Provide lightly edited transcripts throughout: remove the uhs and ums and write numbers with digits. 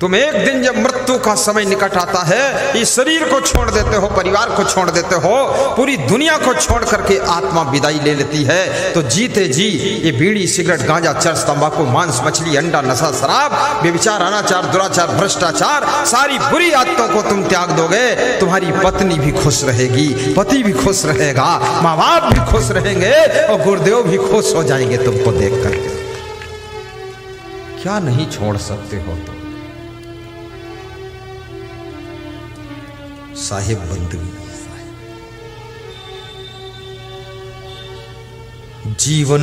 तुम एक दिन जब मृत्यु का समय निकट आता है, इस शरीर को छोड़ देते हो, परिवार को छोड़ देते हो, पूरी दुनिया को छोड़ करके आत्मा विदाई ले लेती है, तो जीते जी ये बीड़ी, सिगरेट, गांजा, चरस, तंबाकू, मांस, मछली, अंडा, नशा, शराब, व्यभिचार, अनाचार, दुराचार, भ्रष्टाचार, सारी बुरी आदतों को तुम त्याग दोगे। तुम्हारी पत्नी भी खुश रहेगी, पति भी खुश रहेगा, माँ बाप भी खुश रहेंगे और गुरुदेव भी खुश हो जाएंगे तुमको देख करके। क्या नहीं छोड़ सकते हो तुम? साहिब बंदगी। जीवन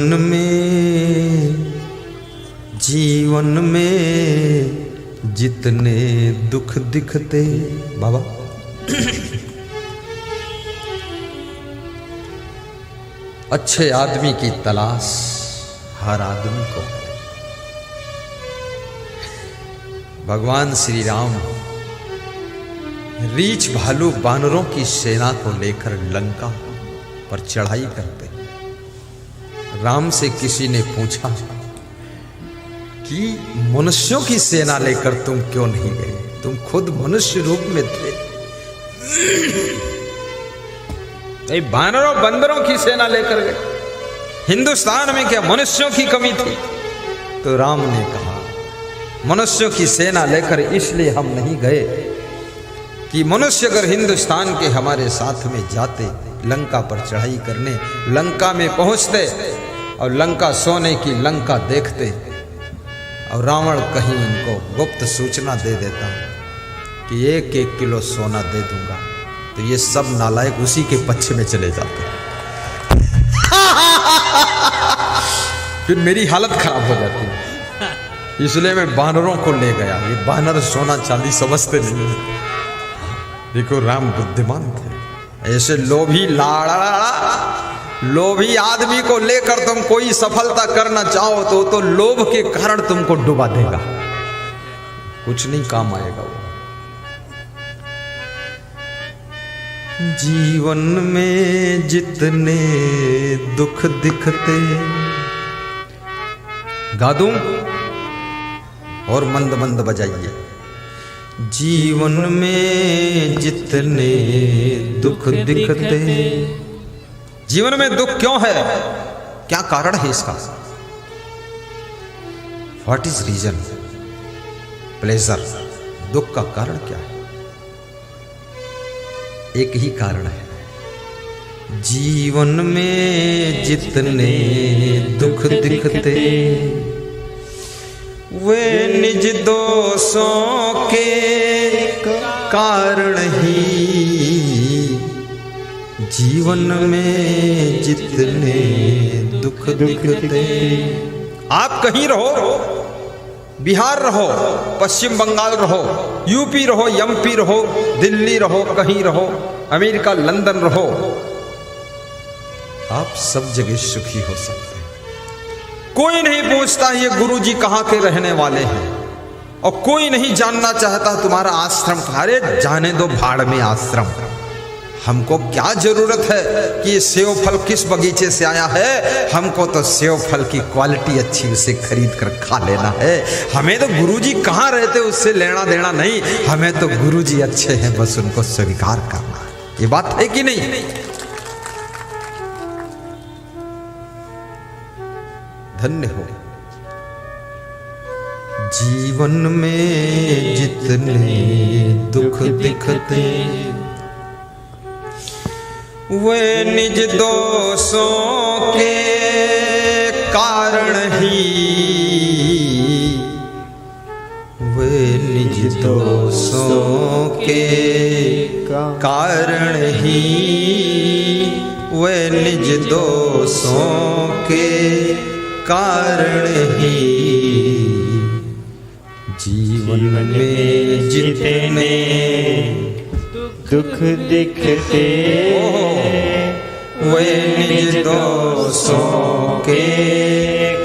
में जितने दुख दिखते, बाबा अच्छे आदमी की तलाश हर आदमी को है। भगवान श्री राम रीछ भालू बानरों की सेना को लेकर लंका पर चढ़ाई करते। राम से किसी ने पूछा कि मनुष्यों की सेना लेकर तुम क्यों नहीं गए? तुम खुद मनुष्य रूप में थे। बानरों बंदरों की सेना लेकर गए, हिंदुस्तान में क्या मनुष्यों की कमी थी? तो राम ने कहा मनुष्यों की सेना लेकर इसलिए हम नहीं गए कि मनुष्य अगर हिंदुस्तान के हमारे साथ में जाते, लंका पर चढ़ाई करने, लंका में पहुंचते और लंका सोने की लंका देखते और रावण कहीं उनको गुप्त सूचना दे देता कि 1-1 किलो सोना दे दूंगा, तो ये सब नालायक उसी के पक्ष में चले जाते। फिर मेरी हालत खराब हो जाती, इसलिए मैं बानरों को ले गया। ये बानर सोना चांदी समझते नहीं। देखो राम बुद्धिमान थे। ऐसे लोभी लोभी आदमी को लेकर तुम कोई सफलता करना चाहो तो लोभ के कारण तुमको डुबा देगा, कुछ नहीं काम आएगा वो। जीवन में जितने दुख दिखते, गा दूं और मंद मंद बजाइए। जीवन में जितने दुख दिखते। जीवन में दुख क्यों है? क्या कारण है इसका? What is reason? प्लेजर। दुख का कारण क्या है? एक ही कारण है, जीवन में जितने दुख दिखते वे निज दोषों के कारण ही। जीवन में जितने दुख दिखते। आप कहीं रहो, बिहार रहो, पश्चिम बंगाल रहो, यूपी रहो, एमपी रहो, दिल्ली रहो, कहीं रहो, अमेरिका, लंदन रहो, आप सब जगह सुखी हो सकते हैं। कोई नहीं पूछता ये गुरुजी कहाँ के रहने वाले हैं, और कोई नहीं जानना चाहता तुम्हारा आश्रम कहाँ। अरे जाने दो भाड़ में आश्रम, हमको क्या जरूरत है कि ये सेव फल किस बगीचे से आया है? हमको तो सेव फल की क्वालिटी अच्छी, उसे खरीद कर खा लेना है। हमें तो गुरुजी कहाँ रहते उससे लेना देना नहीं, हमें तो गुरुजी अच्छे हैं, बस उनको स्वीकार करना। ये बात है कि नहीं? धन्य हो। जीवन में जितने दुख दिखते वे निज दोषों के कारण ही। वे निज दोषों के कारण ही। वे निज दोषों के कारण ही। जीवन में जितने दुख दिखते वे निज दोषों के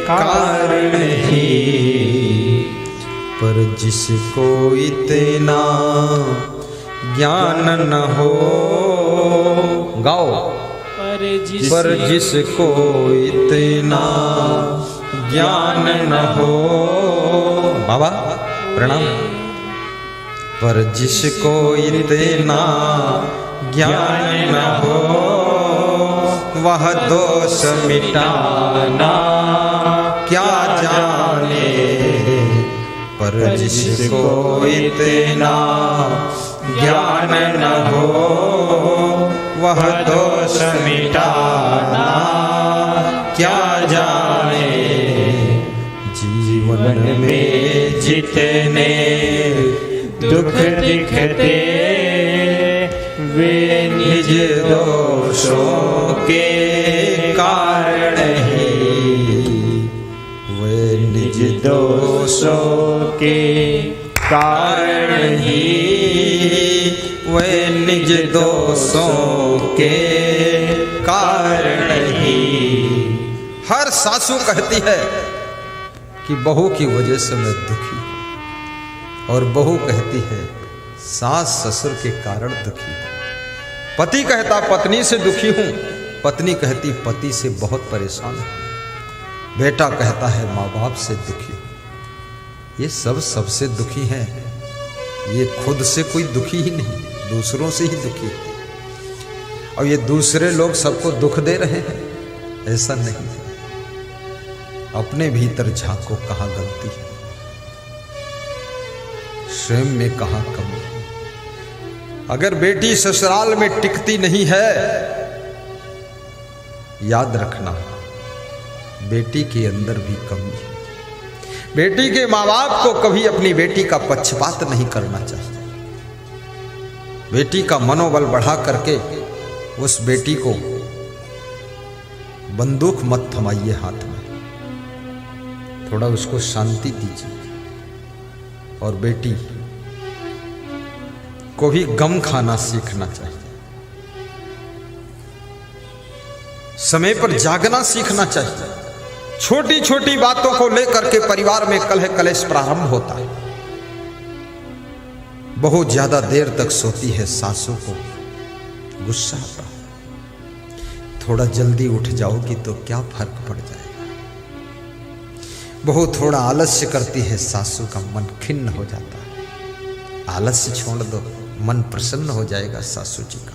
कारण ही। पर जिसको इतना ज्ञान न हो, गाओ, पर जिसको इतना ज्ञान न हो, बाबा प्रणाम, पर जिसको इतना ज्ञान न हो वह दोष मिटाना क्या जाने। पर जिसको इतना ज्ञान न हो वह दोष मिटाना क्या जाने। जीवन में जितने दुख दिखते वे निज दोषों के कारण ही, वे निज दोषों के कारण ही, वे निज दोषों के कारण ही। हर सासू कहती है कि बहू की वजह से मैं दुखी हूं, और बहू कहती है सास ससुर के कारण दुखी हूं। पति कहता पत्नी से दुखी हूं, पत्नी कहती पति से बहुत परेशान हूं। बेटा कहता है माँ बाप से दुखी हूं। ये सब सबसे दुखी हैं, ये खुद से कोई दुखी ही नहीं, दूसरों से ही दुखी है। और ये दूसरे लोग सबको दुख दे रहे हैं, ऐसा नहीं है। अपने भीतर झांको, कहाँ गलती है, स्वयं में कहाँ कमी है। अगर बेटी ससुराल में टिकती नहीं है, याद रखना बेटी के अंदर भी कमी है। बेटी के माँ बाप को कभी अपनी बेटी का पक्षपात नहीं करना चाहिए। बेटी का मनोबल बढ़ा करके उस बेटी को बंदूक मत थमाइए हाथ में, थोड़ा उसको शांति दीजिए। और बेटी को भी गम खाना सीखना चाहिए, समय पर जागना सीखना चाहिए। छोटी छोटी बातों को लेकर के परिवार में कलह कलेश प्रारंभ होता है। बहुत ज्यादा देर तक सोती है सासू को गुस्सा आता है। थोड़ा जल्दी उठ जाओगी तो क्या फर्क पड़ जाएगा। बहुत थोड़ा आलस्य करती है सासू का मन खिन्न हो जाता है। आलस्य छोड़ दो, मन प्रसन्न हो जाएगा सासू जी का।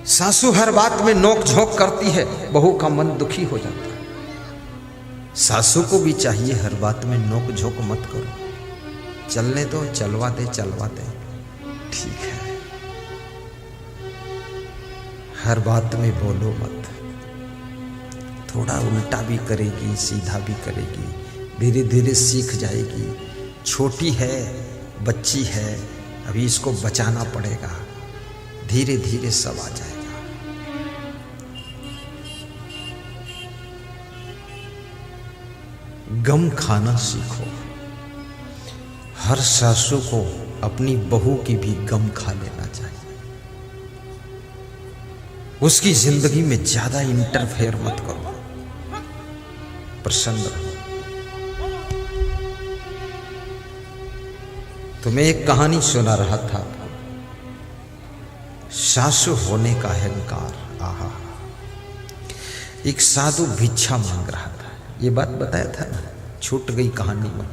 सासू हर बात में नोक झोंक करती है, बहू का मन दुखी हो जाता है। सासू को भी चाहिए हर बात में नोक झोंक मत करो, चलने दो, चलवा दे ठीक है। हर बात में बोलो मत, थोड़ा उल्टा भी करेगी सीधा भी करेगी, धीरे धीरे सीख जाएगी। छोटी है, बच्ची है, अभी इसको बचाना पड़ेगा, धीरे धीरे सब आ जाएगा। गम खाना सीखो। हर सासू को अपनी बहू की भी गम खा लेना चाहिए। उसकी जिंदगी में ज्यादा इंटरफेयर मत करो, प्रसन्न रहो। तो मैं एक कहानी सुना रहा था, सासू होने का अहंकार। आहा, एक साधु भिक्षा मांग रहा था। ये बात बताया था ना, छूट गई कहानी में,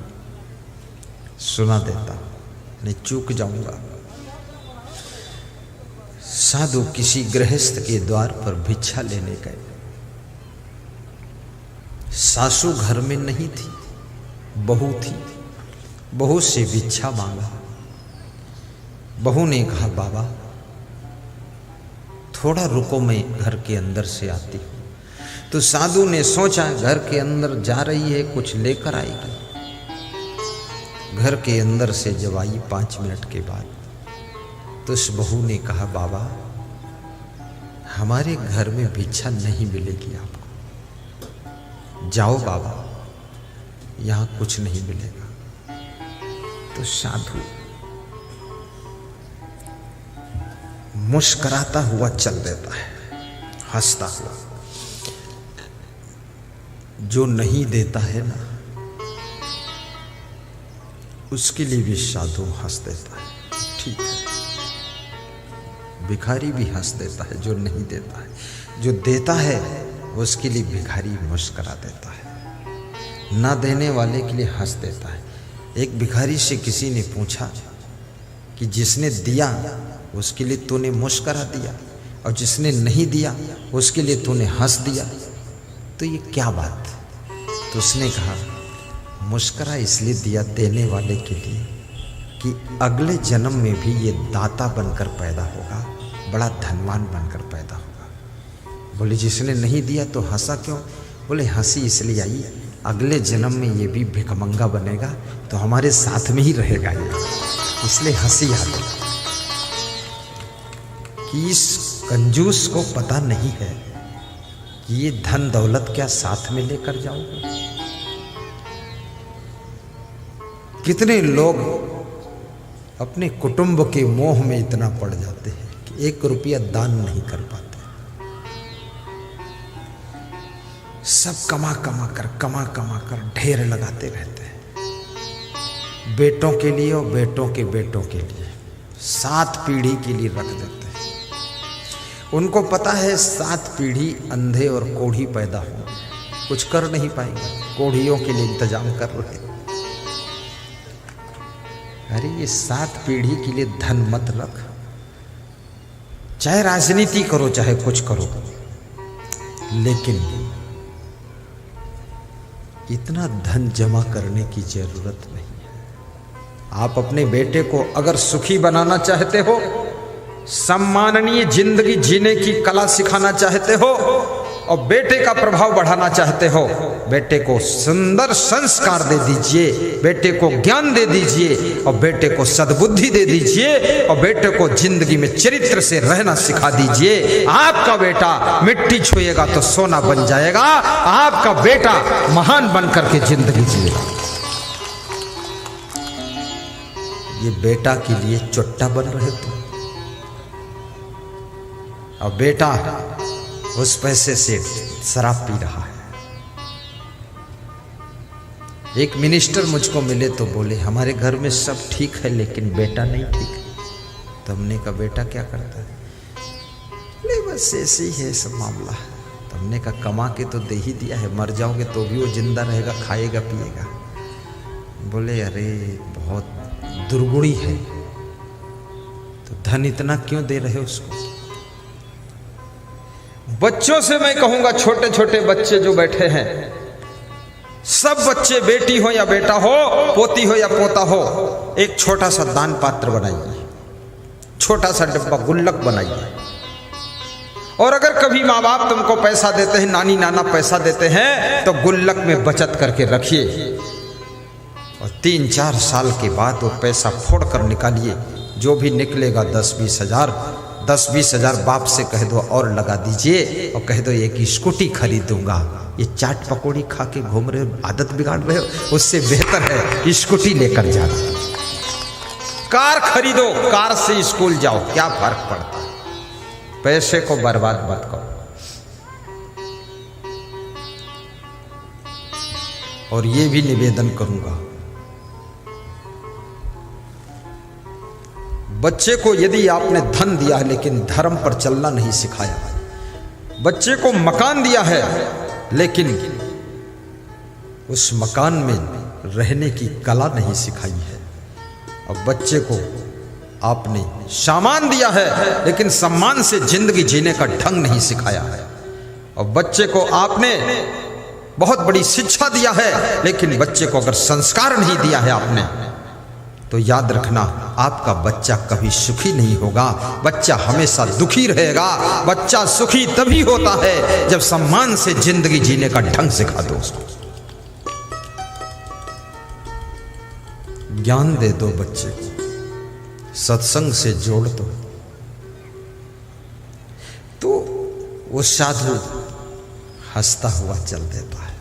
सुना देता नहीं चूक जाऊंगा। साधु किसी गृहस्थ के द्वार पर भिक्षा लेने गए। सासू घर में नहीं थी, बहू थी। बहू से भिक्षा मांगा। बहू ने कहा बाबा थोड़ा रुको, मैं घर के अंदर से आती हूँ। तो साधु ने सोचा घर के अंदर जा रही है, कुछ लेकर आएगी। घर के अंदर से जब आई 5 मिनट के बाद, तो उस बहू ने कहा बाबा हमारे घर में भिक्षा नहीं मिलेगी आपको, जाओ बाबा यहाँ कुछ नहीं मिलेगा। तो साधु मुस्कुराता हुआ चल देता है, हंसता हुआ। जो नहीं देता है ना, उसके लिए भी साधु हंस देता है। ठीक है, भिखारी भी हंस देता है जो नहीं देता है। जो देता है उसके लिए भिखारी मुस्कुरा देता है, ना देने वाले के लिए हंस देता है। एक भिखारी से किसी ने पूछा कि जिसने दिया उसके लिए तूने मुस्करा दिया और जिसने नहीं दिया उसके लिए तूने हंस दिया, तो ये क्या बात? तो उसने कहा मुस्करा इसलिए दिया देने वाले के लिए कि अगले जन्म में भी ये दाता बनकर पैदा होगा, बड़ा धनवान बनकर पैदा होगा। बोले जिसने नहीं दिया तो हंसा क्यों? बोले हंसी इसलिए आई, अगले जन्म में ये भी भिखमंगा बनेगा तो हमारे साथ में ही रहेगा ये, इसलिए हंसी आ गई। कि इस कंजूस को पता नहीं है कि ये धन दौलत क्या साथ में लेकर जाओगे। कितने लोग अपने कुटुंब के मोह में इतना पड़ जाते हैं कि 1 रुपया दान नहीं कर पाते। सब कमा कमा कर ढेर लगाते रहते हैं बेटों के लिए और बेटों के बेटों के लिए, 7 पीढ़ी के लिए रख देते हैं। उनको पता है 7 पीढ़ी अंधे और कोढ़ी पैदा हो, कुछ कर नहीं पाएंगे, कोढ़ियों के लिए इंतजाम कर रहे हैं। अरे ये 7 पीढ़ी के लिए धन मत रख, चाहे राजनीति करो चाहे कुछ करो, लेकिन इतना धन जमा करने की जरूरत नहीं है। आप अपने बेटे को अगर सुखी बनाना चाहते हो, सम्माननीय जिंदगी जीने की कला सिखाना चाहते हो और बेटे का प्रभाव बढ़ाना चाहते हो, बेटे को सुंदर संस्कार दे दीजिए, बेटे को ज्ञान दे दीजिए और बेटे को सद्बुद्धि दे दीजिए और बेटे को जिंदगी में चरित्र से रहना सिखा दीजिए। आपका बेटा मिट्टी छुएगा तो सोना बन जाएगा, आपका बेटा महान बनकर के जिंदगी जिएगा। ये बेटा के लिए चुट्टा बन रहे तुम, और बेटा उस पैसे से शराब पी रहा है। एक मिनिस्टर मुझको मिले तो बोले हमारे घर में सब ठीक है लेकिन बेटा नहीं ठीक है। तो हमने कहा बेटा क्या करता है? बोले बस ऐसे ही है सब मामला। तो हमने कहा कमा के तो दे ही दिया है, मर जाओगे तो भी वो जिंदा रहेगा, खाएगा पिएगा। बोले अरे बहुत दुर्गुणी है, तो धन इतना क्यों दे रहे हो उसको? बच्चों से मैं कहूंगा, छोटे छोटे बच्चे जो बैठे हैं, सब बच्चे बेटी हो या बेटा हो, पोती हो या पोता हो, एक छोटा सा दान पात्र बनाइए, छोटा सा डिब्बा गुल्लक बनाइए। और अगर कभी माँ बाप तुमको पैसा देते हैं, नानी नाना पैसा देते हैं, तो गुल्लक में बचत करके रखिए और 3-4 साल के बाद वो पैसा फोड़ कर निकालिए। जो भी निकलेगा 10-20 हजार, 10-20 हजार बाप से कह दो और लगा दीजिए और कह दो एक स्कूटी खरीद दूंगा। ये चाट पकौड़ी खा के घूम रहे हो, आदत बिगाड़ रहे हो, उससे बेहतर है स्कूटी लेकर जाना। कार खरीदो, कार से स्कूल जाओ, क्या फर्क पड़ता है? पैसे को बर्बाद मत करो। और ये भी निवेदन करूंगा, बच्चे को यदि आपने धन दिया है लेकिन धर्म पर चलना नहीं सिखाया, बच्चे को मकान दिया है लेकिन उस मकान में रहने की कला नहीं सिखाई है, और बच्चे को आपने सामान दिया है लेकिन सम्मान से जिंदगी जीने का ढंग नहीं सिखाया है, और बच्चे को आपने बहुत बड़ी शिक्षा दिया है लेकिन बच्चे को अगर संस्कार नहीं दिया है आपने, तो याद रखना आपका बच्चा कभी सुखी नहीं होगा, बच्चा हमेशा दुखी रहेगा। बच्चा सुखी तभी होता है जब सम्मान से जिंदगी जीने का ढंग सिखा दो उसको। ज्ञान दे दो बच्चे को, सत्संग से जोड़ दो, तो वो साधु हंसता हुआ चल देता है।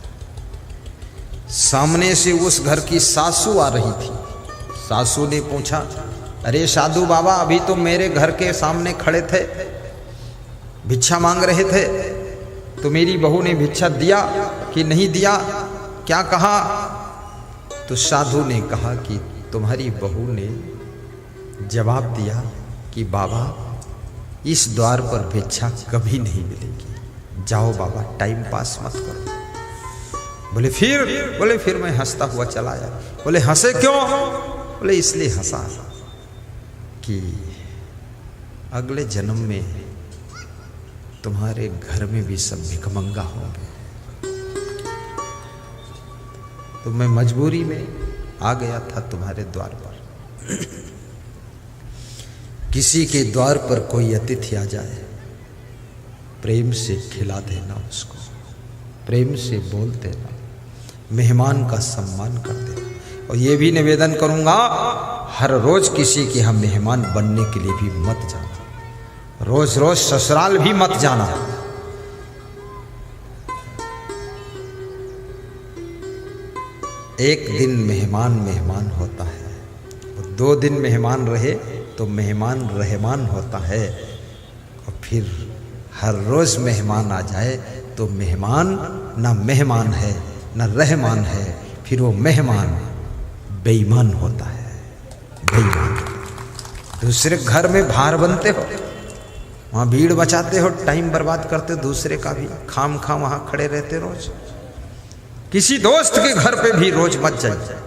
सामने से उस घर की सासू आ रही थी। सासू ने पूछा, अरे साधु बाबा अभी तो मेरे घर के सामने खड़े थे, भिक्षा मांग रहे थे, तो मेरी बहू ने भिक्षा दिया कि नहीं दिया, क्या कहा? तो साधु ने कहा कि तुम्हारी बहू ने जवाब दिया कि बाबा इस द्वार पर भिक्षा कभी नहीं मिलेगी, जाओ बाबा टाइम पास मत करो। बोले फिर मैं हंसता हुआ चला आया। बोले हंसे क्यों? बोले इसलिए हंसा कि अगले जन्म में तुम्हारे घर में भी सब भिखमंगा होंगे, तो मैं मजबूरी में आ गया था तुम्हारे द्वार पर। किसी के द्वार पर कोई अतिथि आ जाए, प्रेम से खिला देना उसको, प्रेम से बोल देना, मेहमान का सम्मान कर देना। और ये भी निवेदन करूंगा, हर रोज किसी के हम मेहमान बनने के लिए भी मत जाना, रोज रोज ससुराल भी मत जाना। एक दिन मेहमान होता है, 2 दिन मेहमान रहे तो मेहमान रहमान होता है, और फिर हर रोज मेहमान आ जाए तो मेहमान ना मेहमान है ना रहमान है, फिर वो मेहमान बेईमान होता है, बेईमान। दूसरे घर में भार बनते हो, वहाँ भीड़ बचाते हो, टाइम बर्बाद करते हो दूसरे का भी, खाम खा वहाँ खड़े रहते रोज। किसी दोस्त के घर पे भी रोज मत जाइए,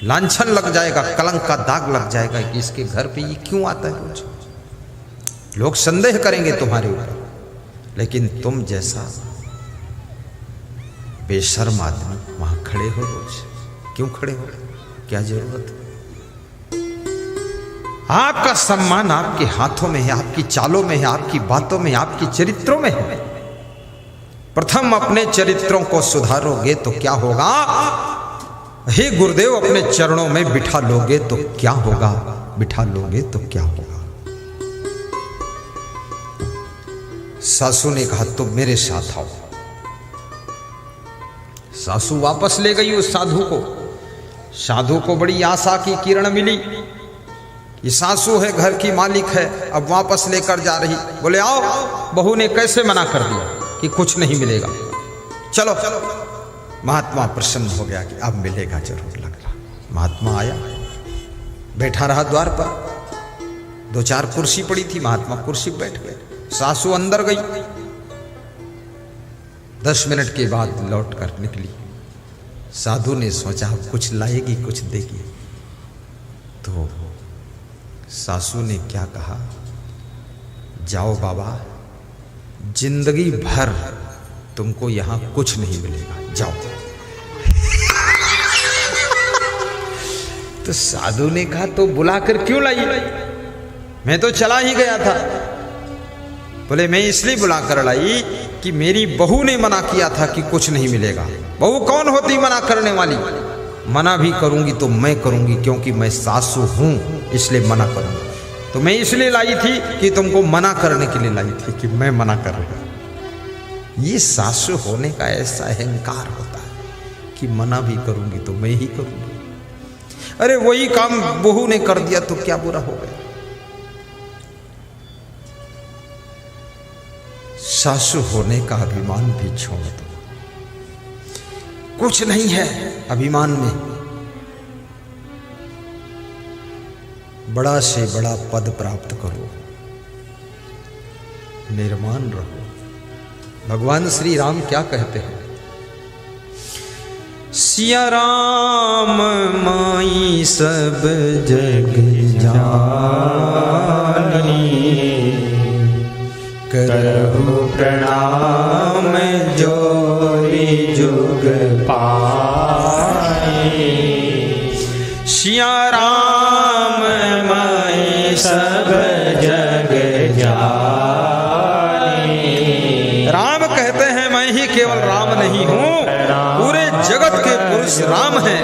लांछन लग जाएगा, कलंक का दाग लग जाएगा कि इसके घर पे ये क्यों आता है रोज। लोग संदेह करेंगे तुम्हारे ऊपर, लेकिन तुम जैसा बेशर्म आदमी वहां खड़े हो रोज, क्यों खड़े हो, क्या जरूरत है? आपका सम्मान आपके हाथों में है, आपकी चालों में है, आपकी बातों में, आपकी चरित्रों में है। प्रथम अपने चरित्रों को सुधारोगे तो क्या होगा? हे गुरुदेव, अपने चरणों में बिठा लोगे तो क्या होगा, बिठा लोगे तो क्या होगा। सासू ने कहा तुम मेरे साथ आओ। सासू वापस ले गई उस साधु को। साधु को बड़ी आशा की किरण मिली, ये सासू है, घर की मालिक है, अब वापस लेकर जा रही। बोले आओ। बहू ने कैसे मना कर दिया कि कुछ नहीं मिलेगा, चलो। महात्मा प्रसन्न हो गया कि अब मिलेगा जरूर, लग रहा। महात्मा आया, बैठा रहा द्वार पर। 2-4 कुर्सी पड़ी थी, महात्मा कुर्सी पर बैठ गए। सासू अंदर गई, 10 मिनट के बाद लौट कर निकली। साधु ने सोचा अब कुछ लाएगी, कुछ देगी। तो सासू ने क्या कहा, जाओ बाबा, जिंदगी भर तुमको यहां कुछ नहीं मिलेगा, जाओ। तो साधु ने कहा तो बुलाकर क्यों लाई, मैं तो चला ही गया था। बोले मैं इसलिए बुलाकर लाई कि मेरी बहू ने मना किया था कि कुछ नहीं मिलेगा। बहू कौन होती मना करने वाली? मना भी करूंगी तो मैं करूंगी, क्योंकि मैं सासू हूं, इसलिए मना करूंगी। तो मैं इसलिए लाई थी कि तुमको मना करने के लिए लाई थी कि मैं मना कर रहा हूं। ये सासू होने का ऐसा अहंकार होता है कि मना भी करूंगी तो मैं ही करूंगी। अरे वही काम बहू ने कर दिया तो क्या बुरा हो गया? सासू होने का अभिमान भी छोड़ दो, कुछ नहीं है अभिमान में। बड़ा से बड़ा पद प्राप्त करो, निर्माण रहो। भगवान श्री राम क्या कहते हैं? सिया राम माई सब जग जानी, करहु प्रणाम जोरी जुग पाए। सिया राम माई सब जग जानी। राम कहते हैं मैं ही केवल राम नहीं हूँ, पूरे जगत के पुरुष राम हैं,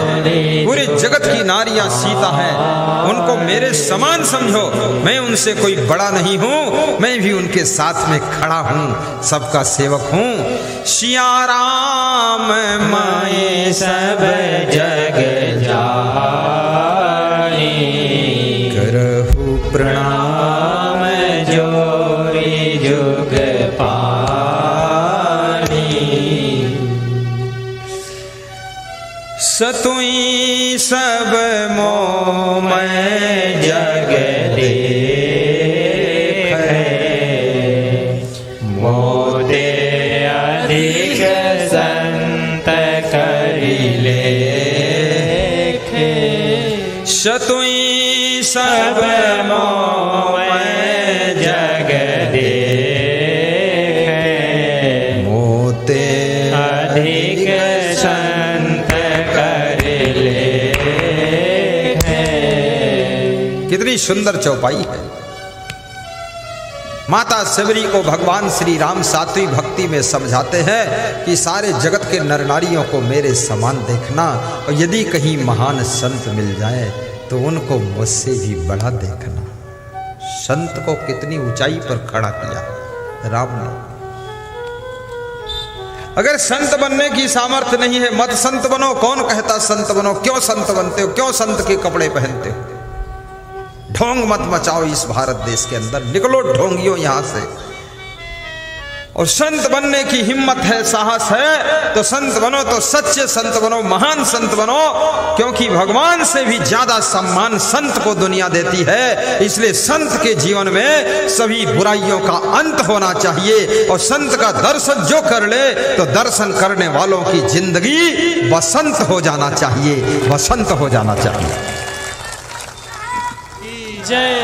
पूरे जगत की नारियां सीता हैं। उनको मेरे समान समझो, मैं उनसे कोई बड़ा नहीं हूँ, मैं भी उनके साथ में खड़ा हूँ, सबका सेवक हूँ। सिया राम माए सब जग जानी, करहु प्रणाम जोरी जुग पानी। सतुई सब मोह मैं जग देखे, मोते अधिक संत शतुई सब मोह जग देखे, मोते अधिक संत कर लेखे। कितनी सुंदर चौपाई है। माता सबरी को भगवान श्री राम सात्विक भक्ति में समझाते हैं कि सारे जगत के नर नारियों को मेरे समान देखना, और यदि कहीं महान संत मिल जाए तो उनको मुझसे भी बड़ा देखना। संत को कितनी ऊंचाई पर खड़ा किया राम ने। अगर संत बनने की सामर्थ्य नहीं है, मत संत बनो। कौन कहता संत बनो? क्यों संत बनते हो? क्यों संत के कपड़े पहनते हो? ढोंग मत मचाओ इस भारत देश के अंदर, निकलो ढोंगियों यहां से। और संत बनने की हिम्मत है, साहस है तो संत बनो, तो सच्चे संत बनो, महान संत बनो, क्योंकि भगवान से भी ज्यादा सम्मान संत को दुनिया देती है। इसलिए संत के जीवन में सभी बुराइयों का अंत होना चाहिए, और संत का दर्शन जो कर ले तो दर्शन करने वालों की जिंदगी बसंत हो जाना चाहिए, बसंत हो जाना चाहिए। जय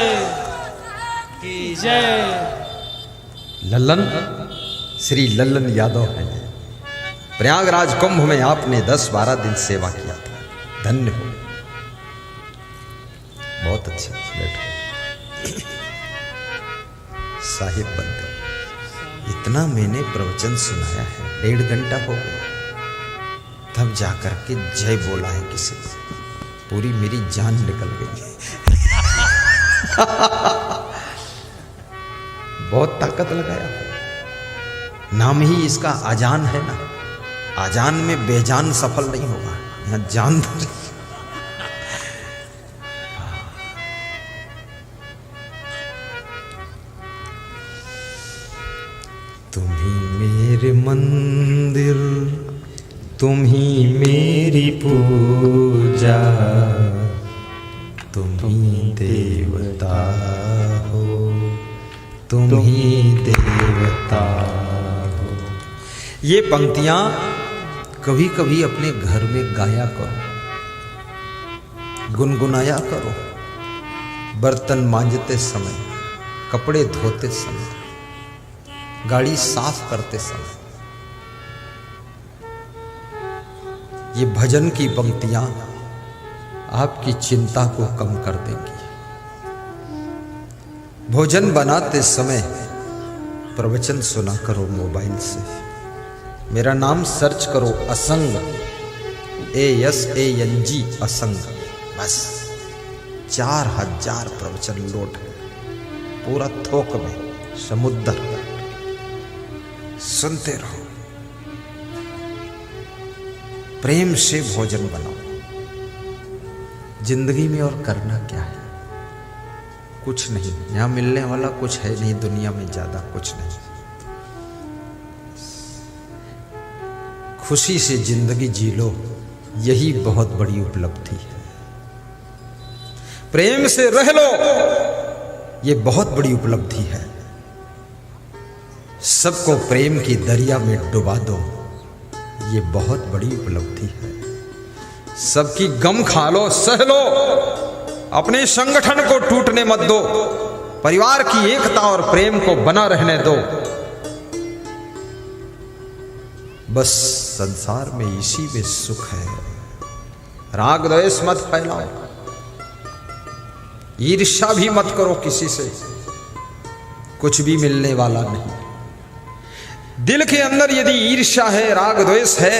की जय। लल्लन श्री लल्लन यादव है। प्रयागराज कुंभ में आपने 10-12 दिन सेवा किया था, धन्य हो। बहुत अच्छा, बैठो। साहिब बनते इतना मैंने प्रवचन सुनाया है, 1.5 घंटा हो गया, तब जाकर के जय बोला है किसी ने। पूरी मेरी जान निकल गई। बहुत ताकत लगाया। नाम ही इसका आजान है ना, आजान में बेजान सफल नहीं होगा, यहां जान दो। तुम ही मेरे मंदिर, तुम ही मेरी पूजा, तुम ही देवता हो, तुम ही देवता हो। ये पंक्तियां कभी कभी अपने घर में गाया करो, गुनगुनाया करो। बर्तन मांजते समय, कपड़े धोते समय, गाड़ी साफ करते समय, ये भजन की पंक्तियां आपकी चिंता को कम कर देंगी। भोजन बनाते समय प्रवचन सुना करो मोबाइल से। मेरा नाम सर्च करो, असंग, ASANG, असंग। बस 4000 प्रवचन लोड है, पूरा थोक में समुद्र। सुनते रहो, प्रेम से भोजन बनाओ। जिंदगी में और करना क्या है? कुछ नहीं, यहां मिलने वाला कुछ है नहीं, दुनिया में ज्यादा कुछ नहीं। खुशी से जिंदगी जी लो, यही बहुत बड़ी उपलब्धि है। प्रेम से रह लो, यह बहुत बड़ी उपलब्धि है। सबको प्रेम की दरिया में डुबा दो, ये बहुत बड़ी उपलब्धि है। सबकी गम खा लो, सह लो, अपने संगठन को टूटने मत दो, परिवार की एकता और प्रेम को बना रहने दो। बस संसार में इसी में सुख है। राग द्वेष मत फैलाओ, ईर्ष्या भी मत करो किसी से, कुछ भी मिलने वाला नहीं। दिल के अंदर यदि ईर्ष्या है, राग द्वेष है,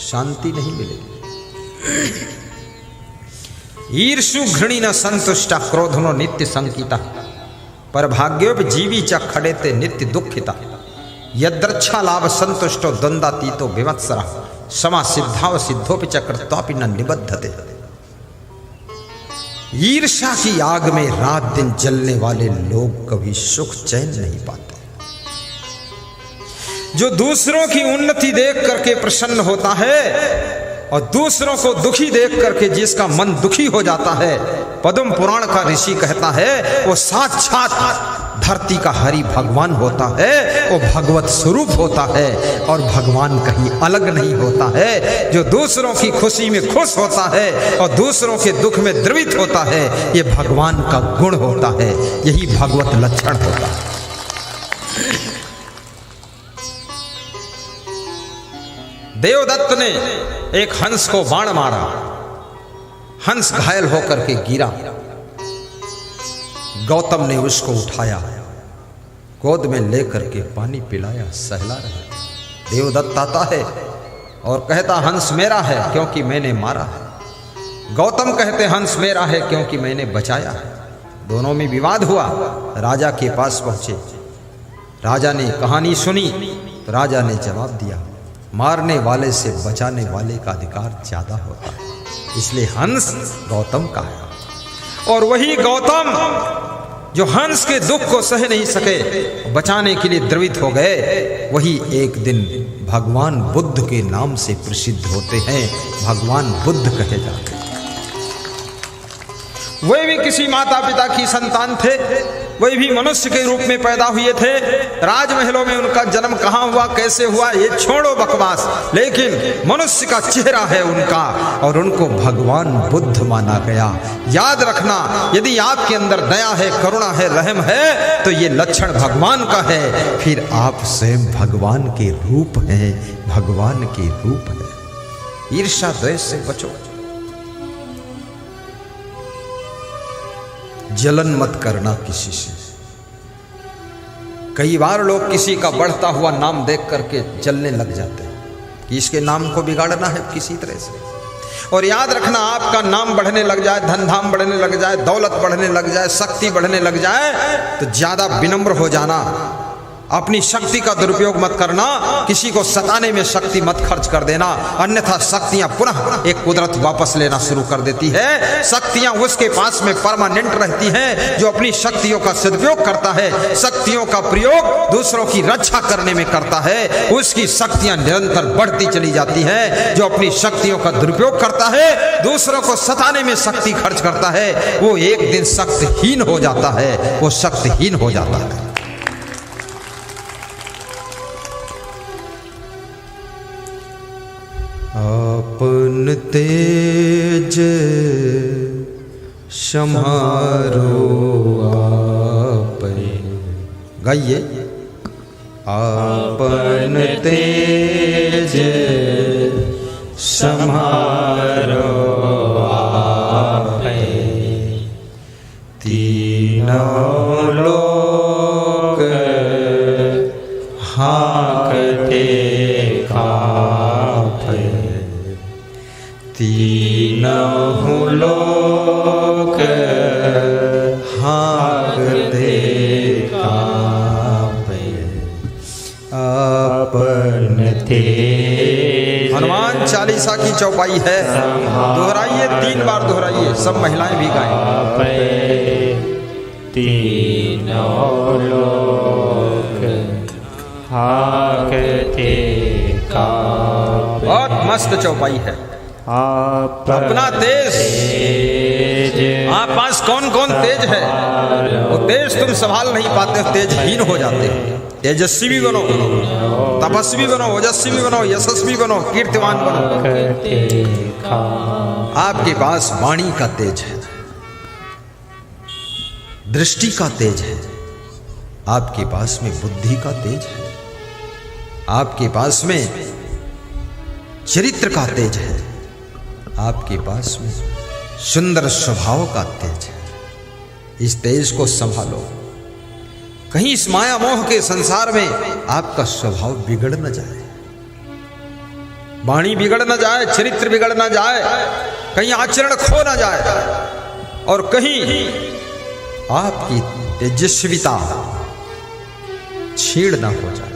शांति नहीं मिलेगी। ईर्षु घृणी न संतुष्टा, क्रोधनो नित्य संकिता, पर भाग्योप जीवी च खड़ेते नित्य दुखिता। यद्रच्छा लाभ संतुष्टो द्वंद्वातीतो विमत्सरा, समा सिद्धाव सिद्धोपि च कृत्वापि न निबद्धते। ईर्ष्या की आग में रात दिन जलने वाले लोग कभी सुख चैन नहीं पाते। जो दूसरों की उन्नति देख करके प्रसन्न होता है, और दूसरों को दुखी देख करके जिसका मन दुखी हो जाता है, पद्म पुराण का ऋषि कहता है वो साक्षात धरती का हरि भगवान होता है, वो भगवत स्वरूप होता है और भगवान कहीं अलग नहीं होता है। जो दूसरों की खुशी में खुश होता है और दूसरों के दुख में द्रवित होता है, ये भगवान का गुण होता है, यही भगवत लक्षण होता है। देवदत्त ने एक हंस को बाण मारा, हंस घायल होकर के गिरा। गौतम ने उसको उठाया, गोद में लेकर के पानी पिलाया, सहला रहा। देवदत्त आता है और कहता हंस मेरा है क्योंकि मैंने मारा है। गौतम कहते हंस मेरा है क्योंकि मैंने बचाया है। दोनों में विवाद हुआ। राजा के पास पहुंचे, राजा ने कहानी सुनी तो राजा ने जवाब दिया, मारने वाले से बचाने वाले का अधिकार ज्यादा होता है, इसलिए हंस गौतम का है। और वही गौतम जो हंस के दुख को सह नहीं सके, बचाने के लिए द्रवित हो गए, वही एक दिन भगवान बुद्ध के नाम से प्रसिद्ध होते हैं, भगवान बुद्ध कहे जाते हैं। वे भी किसी माता पिता की संतान थे, वे भी मनुष्य के रूप में पैदा हुए थे। राजमहलों में उनका जन्म कहाँ हुआ, कैसे हुआ, ये छोड़ो बकवास, लेकिन मनुष्य का चेहरा है उनका और उनको भगवान बुद्ध माना गया। याद रखना, यदि आपके अंदर दया है, करुणा है, रहम है, तो ये लक्षण भगवान का है, फिर आप स्वयं भगवान के रूप हैं, भगवान के रूप है। ईर्ष्या द्वेष से बचो, जलन मत करना किसी से। कई बार लोग किसी का बढ़ता हुआ नाम देख करके जलने लग जाते हैं कि इसके नाम को बिगाड़ना है किसी तरह से। और याद रखना, आपका नाम बढ़ने लग जाए, धन धाम बढ़ने लग जाए, दौलत बढ़ने लग जाए, शक्ति बढ़ने लग जाए, तो ज्यादा विनम्र हो जाना, अपनी शक्ति का दुरुपयोग मत करना, किसी को सताने में शक्ति मत खर्च कर देना, अन्यथा शक्तियां पुनः एक कुदरत वापस लेना शुरू कर देती है। शक्तियां उसके पास में परमानेंट रहती हैं जो अपनी शक्तियों का सदुपयोग करता है, शक्तियों का प्रयोग दूसरों की रक्षा करने में करता है, उसकी शक्तियां निरंतर बढ़ती चली जाती हैं। जो अपनी शक्तियों का दुरुपयोग करता है, दूसरों को सताने में शक्ति खर्च करता है, वो एक दिन शक्तिहीन हो जाता है, वो शक्तिहीन हो जाता है। अपन तेज समारो आपे, गाइए। अपन तेज समारो आपे, तीनों लोक हाँकते कांपे, तीनों लोक हाँकते कांपे, अपन तेज। हनुमान चालीसा की चौपाई है, दोहराइए, 3 बार दोहराइए, सब महिलाएं भी गाएं। तीनों लोक हाँकते कांपे। बहुत मस्त चौपाई है। अपना तेज, आप पास कौन कौन तेज है, वो तेज तुम संभाल नहीं पाते, तेजहीन हो जाते हो। तेजस्वी भी बनो, तपस्वी बनो, ओजस्वी बनो, यशस्वी बनो, कीर्तिमान बनो। आपके पास वाणी का तेज है, दृष्टि का तेज है, आपके पास में बुद्धि का तेज है, आपके पास में चरित्र का तेज है, आपके पास में सुंदर स्वभाव का तेज है। इस तेज को संभालो, कहीं इस माया मोह के संसार में आपका स्वभाव बिगड़ न जाए, वाणी बिगड़ न जाए, चरित्र बिगड़ न जाए, कहीं आचरण खो न जाए, और कहीं आपकी तेजस्विता छीड़ न हो जाए।